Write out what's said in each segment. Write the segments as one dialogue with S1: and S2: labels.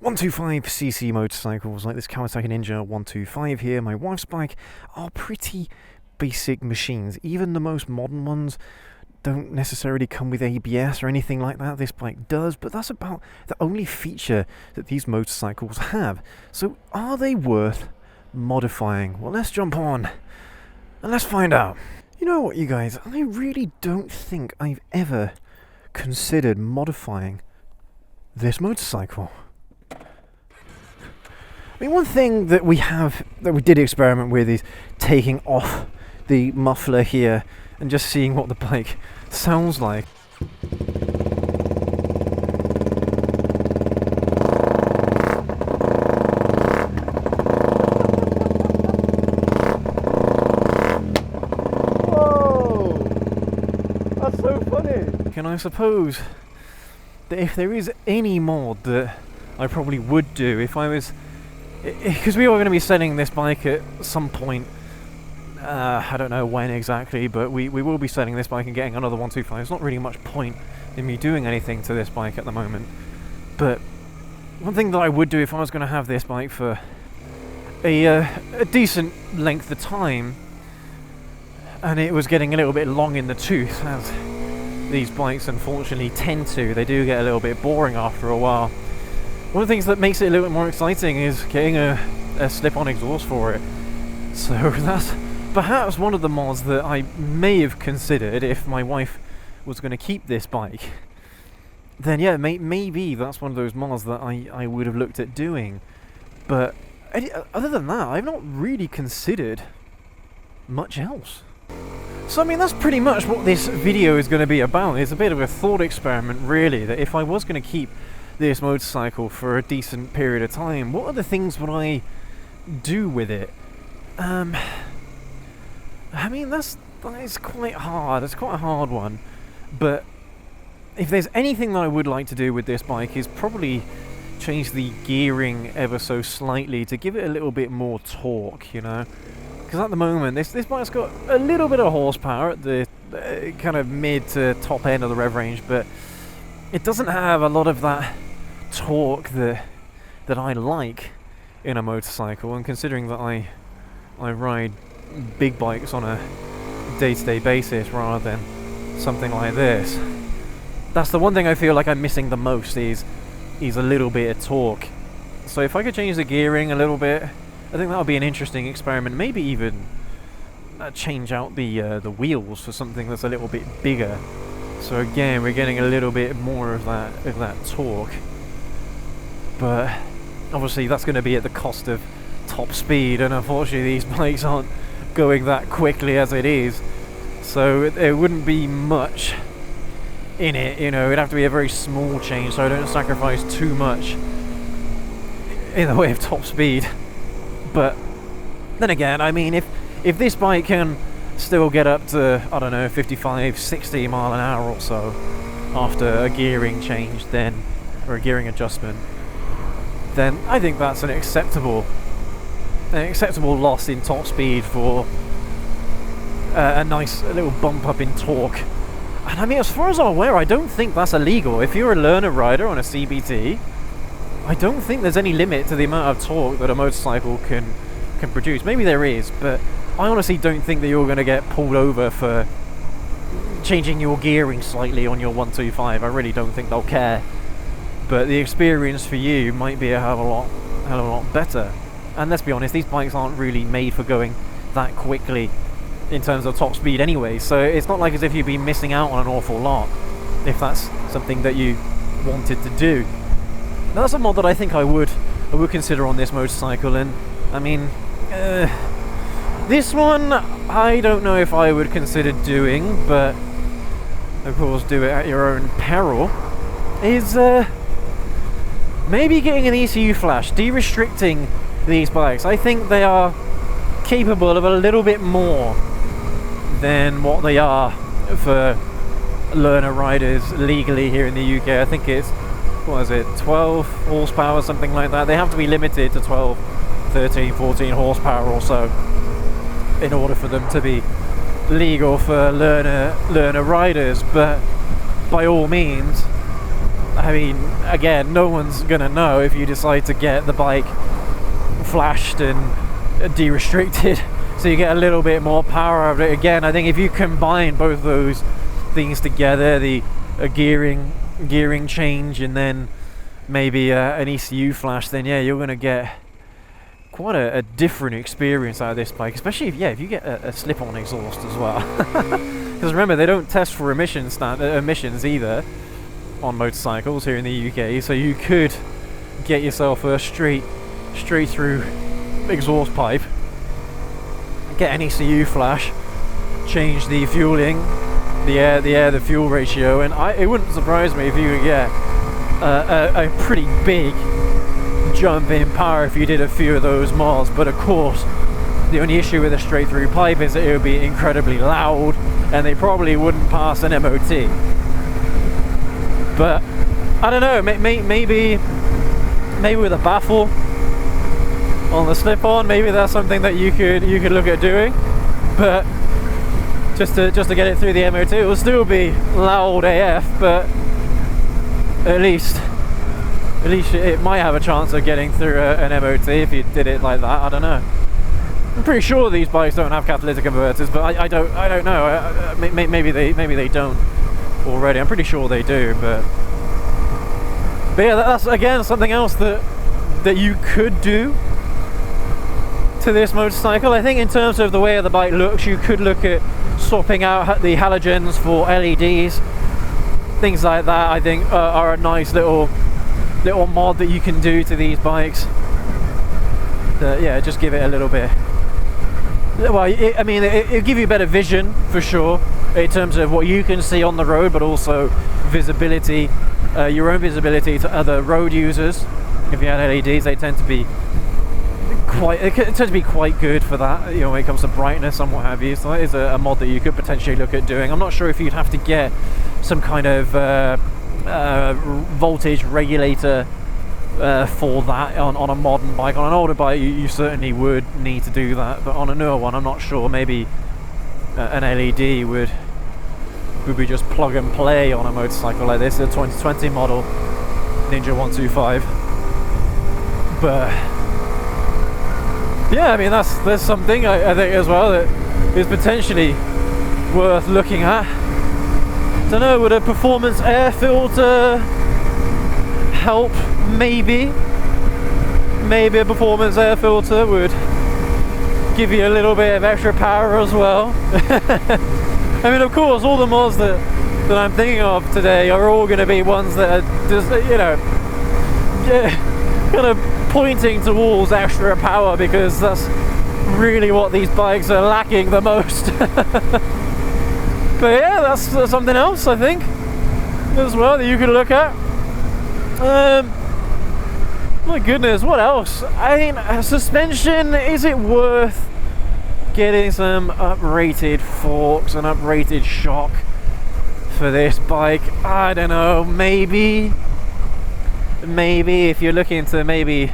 S1: 125cc motorcycles like this Kawasaki Ninja 125 here, my wife's bike, are pretty basic machines. Even the most modern ones don't necessarily come with ABS or anything like that. This bike does, but that's about the only feature that these motorcycles have. So are they worth modifying? Well, let's jump on and let's find out. You know what, you guys, I really don't think I've ever considered modifying this motorcycle. I mean, one thing that we did experiment with is taking off the muffler here and just seeing what the bike sounds like. Whoa! That's so funny! And I suppose that if there is any mod that I probably would do if I was... Because we are going to be selling this bike at some point, I don't know when exactly, but we will be selling this bike and getting another 125. There's not really much point in me doing anything to this bike at the moment. But one thing that I would do if I was going to have this bike for a decent length of time, and it was getting a little bit long in the tooth, as these bikes unfortunately tend to, they do get a little bit boring after a while. One of the things that makes it a little bit more exciting is getting a slip-on exhaust for it. So that's perhaps one of the mods that I may have considered if my wife was going to keep this bike. Then yeah, maybe that's one of those mods that I would have looked at doing. But other than that, I've not really considered much else. So I mean, that's pretty much what this video is going to be about. It's a bit of a thought experiment, really, that if I was going to keep this motorcycle for a decent period of time, what other things would I do with it? I mean, that's quite hard. It's quite a hard one. But if there's anything that I would like to do with this bike is probably change the gearing ever so slightly to give it a little bit more torque, you know? Because at the moment, this bike's got a little bit of horsepower at the kind of mid to top end of the rev range, but it doesn't have a lot of that torque that I like in a motorcycle. And considering that I ride big bikes on a day-to-day basis rather than something like this, that's the one thing I feel like I'm missing the most is a little bit of torque. So if I could change the gearing a little bit, I think that would be an interesting experiment. Maybe even change out the wheels for something that's a little bit bigger. So again, we're getting a little bit more of that torque. But obviously that's going to be at the cost of top speed, and unfortunately these bikes aren't going that quickly as it is. So there wouldn't be much in it, you know. It'd have to be a very small change so I don't sacrifice too much in the way of top speed. But then again, I mean, if this bike can still get up to, I don't know, 55, 60 mile an hour or so after a gearing change, then, or a gearing adjustment, then I think that's an acceptable loss in top speed for a nice little bump up in torque. And I mean, as far as I'm aware, I don't think that's illegal. If you're a learner rider on a CBT, I don't think there's any limit to the amount of torque that a motorcycle can produce. Maybe there is, but I honestly don't think that you're going to get pulled over for changing your gearing slightly on your 125. I really don't think they'll care. But the experience for you might be a hell of a lot better. And let's be honest, these bikes aren't really made for going that quickly in terms of top speed anyway. So it's not like as if you'd be missing out on an awful lot if that's something that you wanted to do. Now that's a mod that I think I would consider on this motorcycle. And I mean, this one I don't know if I would consider doing, but of course do it at your own peril, is maybe getting an ECU flash, de-restricting these bikes. I think they are capable of a little bit more than what they are for learner riders legally here in the UK. I think it's, what is it, 12 horsepower, something like that. They have to be limited to 12, 13, 14 horsepower or so in order for them to be legal for learner riders. But by all means, I mean, again, no one's gonna know if you decide to get the bike flashed and de-restricted, so you get a little bit more power out of it. Again, I think if you combine both those things together, the gearing change and then maybe an ECU flash, then yeah, you're gonna get quite a different experience out of this bike, especially if you get a slip-on exhaust as well. Because remember, they don't test for emissions either on motorcycles here in the UK, so you could get yourself a straight through exhaust pipe, get an ECU flash, change the fueling, the fuel ratio, and it wouldn't surprise me if you could get a pretty big jump in power if you did a few of those miles. But of course, the only issue with a straight through pipe is that it would be incredibly loud and they probably wouldn't pass an MOT. But I don't know, maybe with a baffle on the slip-on, maybe that's something that you could look at doing. But just to get it through the MOT, it will still be loud AF, but at least it might have a chance of getting through an MOT if you did it like that. I don't know. I'm pretty sure these bikes don't have catalytic converters, but I don't know. Maybe they don't already. I'm pretty sure they do, but yeah, that's again something else that you could do to this motorcycle. I think in terms of the way the bike looks, you could look at swapping out the halogens for LEDs, things like that. I think are a nice little mod that you can do to these bikes. Yeah, just give it a little bit. Well, it'll give you better vision for sure in terms of what you can see on the road, but also visibility, your own visibility to other road users. If you had LEDs, they tend to be quite good for that, you know, when it comes to brightness and what have you. So that is a mod that you could potentially look at doing. I'm not sure if you'd have to get some kind of voltage regulator for that on a modern bike. On an older bike, you certainly would need to do that, but on a newer one, I'm not sure. Maybe an LED would be just plug and play on a motorcycle like this, a 2020 model Ninja 125. But yeah, I mean, there's something I think as well that is potentially worth looking at. Don't know, would a performance air filter help? Maybe a performance air filter would give you a little bit of extra power as well. I mean, of course, all the mods that I'm thinking of today are all going to be ones that are just, you know, kind of pointing towards extra power, because that's really what these bikes are lacking the most. But yeah, that's something else I think as well that you could look at. My goodness, what else? I mean, suspension, is it worth getting some uprated forks and uprated shock for this bike? I don't know, maybe if you're looking to maybe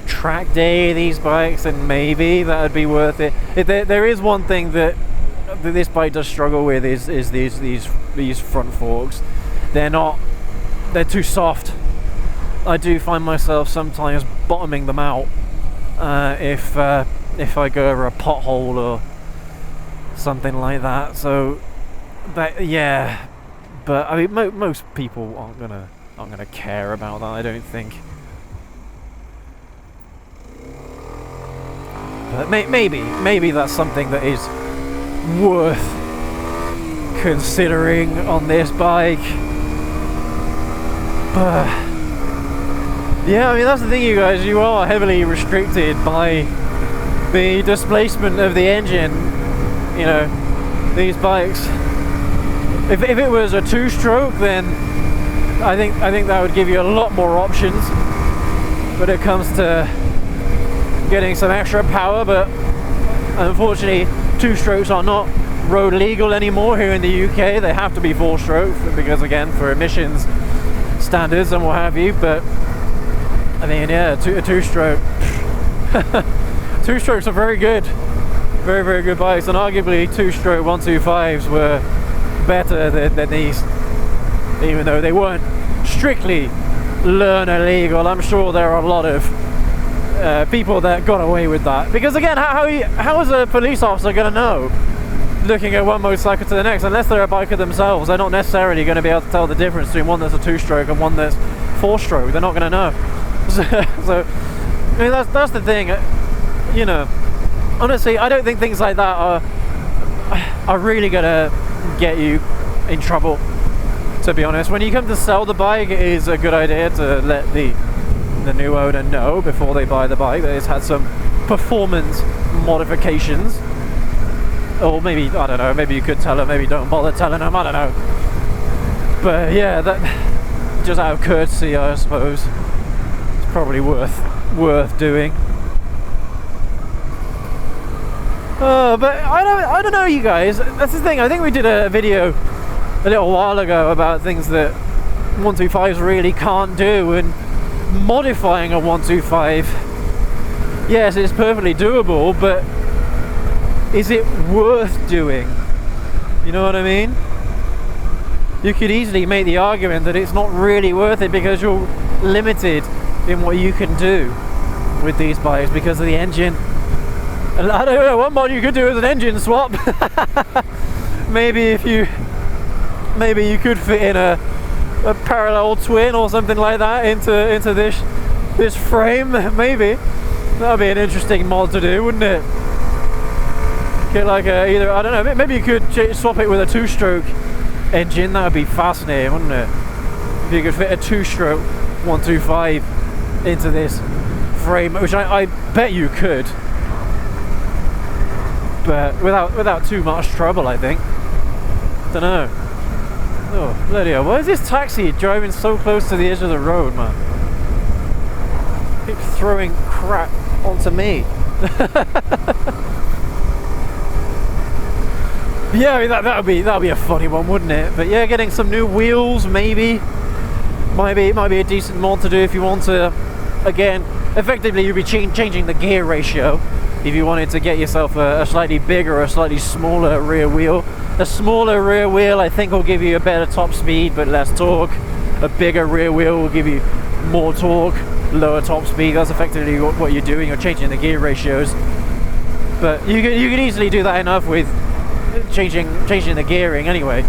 S1: track day these bikes, then maybe that would be worth it. There is one thing that this bike does struggle with is these front forks. They're too soft. I do find myself sometimes bottoming them out if I go over a pothole or something like that. So that, yeah, but I mean most people aren't gonna care about that, I don't think. But maybe that's something that is worth considering on this bike. But yeah, I mean, that's the thing, you guys, you are heavily restricted by the displacement of the engine. You know, these bikes, if it was a two-stroke, then I think that would give you a lot more options when it comes to getting some extra power. But unfortunately, two-strokes are not road legal anymore here in the UK. They have to be four-stroke because, again, for emissions standards and what have you. But I mean, yeah, a two-stroke. Two-strokes are very good, very, very good bikes, and arguably two-stroke 125s were better than these, even though they weren't strictly learner legal. I'm sure there are a lot of people that got away with that. Because again, how is a police officer going to know, looking at one motorcycle to the next, unless they're a biker themselves? They're not necessarily going to be able to tell the difference between one that's a 2-stroke and one that's 4-stroke. They're not going to know. So I mean, that's the thing. You know, honestly, I don't think things like that are really going to get you in trouble, to be honest. When you come to sell the bike, it is a good idea to let the new owner know before they buy the bike that it's had some performance modifications. Or maybe, I don't know, maybe you could tell them, maybe don't bother telling them, I don't know. But yeah, that just out of courtesy, I suppose, it's probably worth doing. But I don't know, you guys. That's the thing. I think we did a video a little while ago about things that 125s really can't do, and modifying a 125, yes, it's perfectly doable, but is it worth doing? You know what I mean? You could easily make the argument that it's not really worth it because you're limited in what you can do with these bikes because of the engine. I don't know, one mod you could do is an engine swap. maybe you could fit in a parallel twin or something like that into this frame. Maybe that would be an interesting mod to do, wouldn't it? Get like either, I don't know, maybe you could swap it with a 2-stroke engine. That would be fascinating, wouldn't it? If you could fit a 2-stroke 125 into this frame, which I bet you could, but without too much trouble, I think. Don't know. Oh, bloody hell. Why is this taxi driving so close to the edge of the road, man? Keeps throwing crap onto me. Yeah, I mean, that'd be a funny one, wouldn't it? But yeah, getting some new wheels maybe might be a decent mod to do if you want to. Again, effectively you'd be changing the gear ratio if you wanted to get yourself a slightly bigger or a slightly smaller rear wheel. A smaller rear wheel, I think, will give you a better top speed but less torque. A bigger rear wheel will give you more torque, lower top speed. That's effectively what you're doing. You're changing the gear ratios. But you could easily do that enough with changing the gearing anyway.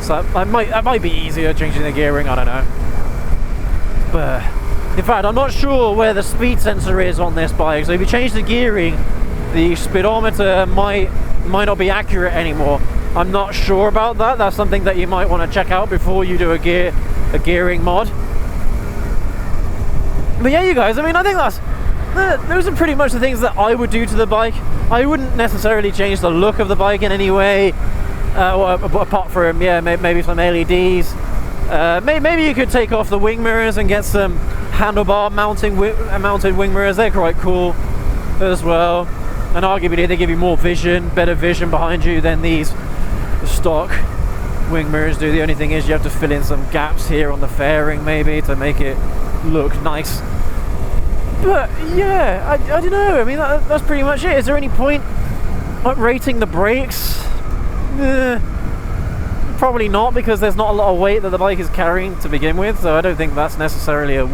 S1: So that might be easier, changing the gearing. I don't know. But in fact, I'm not sure where the speed sensor is on this bike. So if you change the gearing, the speedometer might not be accurate anymore. I'm not sure about that. That's something that you might want to check out before you do a gearing mod. But yeah, you guys, I mean, I think those are pretty much the things that I would do to the bike. I wouldn't necessarily change the look of the bike in any way, apart from, yeah, maybe some LEDs. Maybe you could take off the wing mirrors and get some handlebar mounted wing mirrors. They're quite cool as well. And arguably they give you more vision, better vision behind you than these stock wing mirrors do. The only thing is you have to fill in some gaps here on the fairing maybe to make it look nice. But yeah, I don't know. I mean, that's pretty much it. Is there any point uprating the brakes? Probably not, because there's not a lot of weight that the bike is carrying to begin with, so I don't think that's necessarily a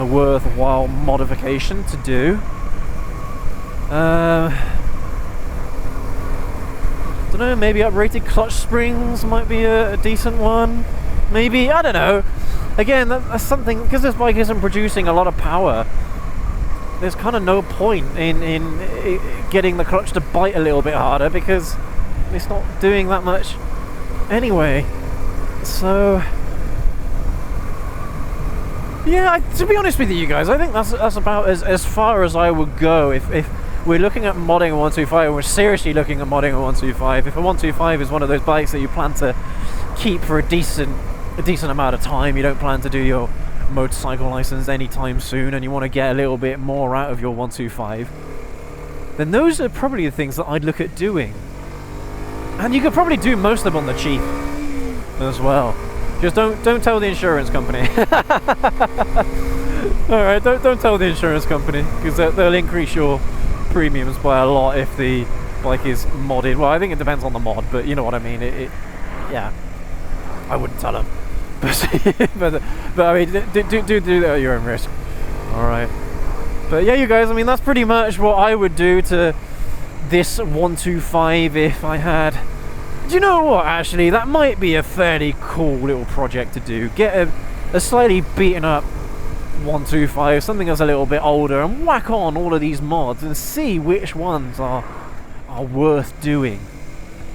S1: worthwhile modification to do. Don't know, maybe uprated clutch springs might be a decent one. Maybe, I don't know. Again, that's something, because this bike isn't producing a lot of power, there's kind of no point in getting the clutch to bite a little bit harder, because it's not doing that much anyway. So yeah, to be honest with you guys, I think that's about as far as I would go if we're looking at modding a 125, and we're seriously looking at modding a 125. If a 125 is one of those bikes that you plan to keep for a decent amount of time, you don't plan to do your motorcycle license anytime soon, and you want to get a little bit more out of your 125, then those are probably the things that I'd look at doing. And you could probably do most of them on the cheap as well. Just don't tell the insurance company. Alright, don't tell the insurance company, because they'll increase your premiums by a lot if the bike is modded. Well, I think it depends on the mod, but you know what I mean. Yeah, I wouldn't tell them. but I mean, do that at your own risk. All right. But yeah, you guys, I mean, that's pretty much what I would do to this 125 if I had... Do you know what, actually? That might be a fairly cool little project to do. Get a slightly beaten up 125, something that's a little bit older, and whack on all of these mods and see which ones are worth doing.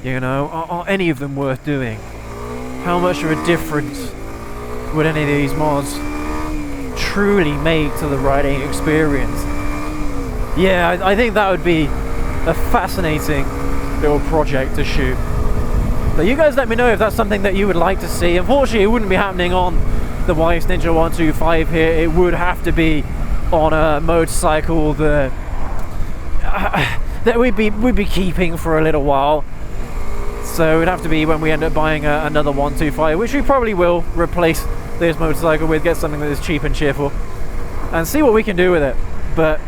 S1: You know, are any of them worth doing? How much of a difference would any of these mods truly make to the riding experience? Yeah, I think that would be a fascinating little project to shoot. But you guys let me know if that's something that you would like to see. Unfortunately, it wouldn't be happening on the Weiss Ninja 125 here. It would have to be on a motorcycle that we'd be keeping for a little while. So it'd have to be when we end up buying another 125, which we probably will replace this motorcycle with, get something that is cheap and cheerful, and see what we can do with it. But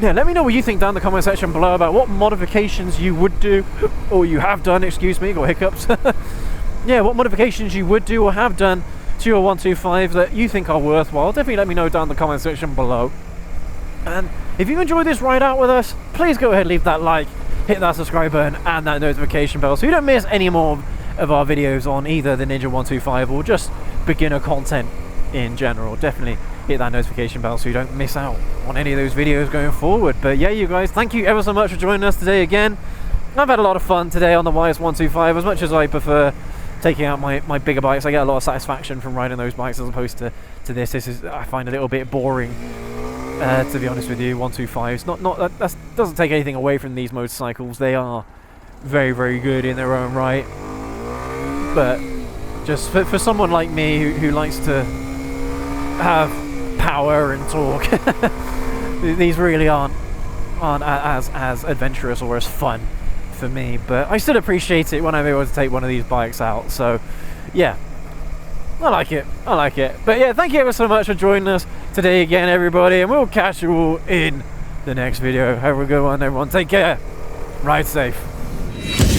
S1: yeah, let me know what you think down in the comment section below about what modifications you would do, or you have done, excuse me, got hiccups. Yeah, what modifications you would do or have done to your 125 that you think are worthwhile. Definitely let me know down in the comment section below. And if you enjoyed this ride out with us, please go ahead, leave that like, hit that subscribe button and that notification bell so you don't miss any more of our videos on either the Ninja 125 or just beginner content in general. Definitely hit that notification bell so you don't miss out on any of those videos going forward. But yeah, you guys, thank you ever so much for joining us today again. I've had a lot of fun today on the Weiss 125. As much as I prefer taking out my bigger bikes, I get a lot of satisfaction from riding those bikes as opposed to this. This is, I find, a little bit boring, to be honest with you. 125s, that doesn't take anything away from these motorcycles. They are very, very good in their own right. But just for someone like me who likes to have power and torque, these really aren't as adventurous or as fun for me. But I still appreciate it when I'm able to take one of these bikes out. So yeah, I like it. But yeah, thank you ever so much for joining us today again, everybody, and we'll catch you all in the next video. Have a good one, everyone. Take care. Ride safe.